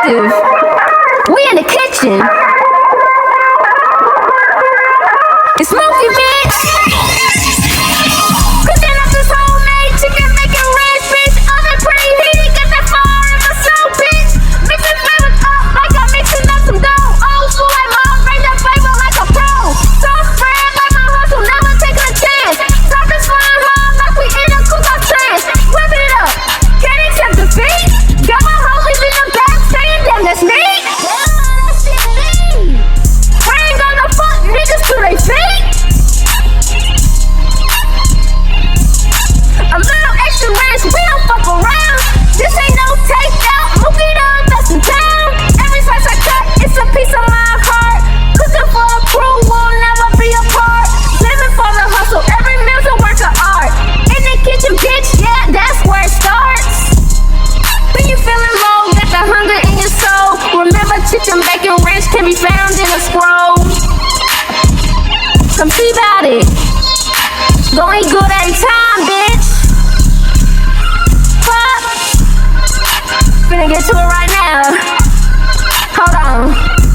active. We in the kitchen. It's Smookie, bitch. Cooking up this homemade chicken, making ranch, bitch. Oven pretty heat, got that fire in my soul, bitch. Mixing flavors up like I'm mixing up some dough. Old school like mom, bring that flavor like a pro. Sauce spread like my hustle, never take a chance. Stop this flying hard like we in a cook-off trance. Whip it up, can't accept defeat. Got my homies in the back saying, damn, that's me. Niggas to they feet. A little extra ranch, we don't fuck around. This ain't no takeout, Mookie the best in town. Every slice I cut, it's a piece of my heart. Cooking for a crew, we'll never be apart. Living for the hustle, every meal's a work of art. In the kitchen, bitch, yeah, that's where it starts. When you feeling low, got the hunger in your soul. Remember, chicken bacon ranch can be found in a scroll. Come see about it. Don't eat good every time, bitch. Fuck. Finna get to it right now. Hold on.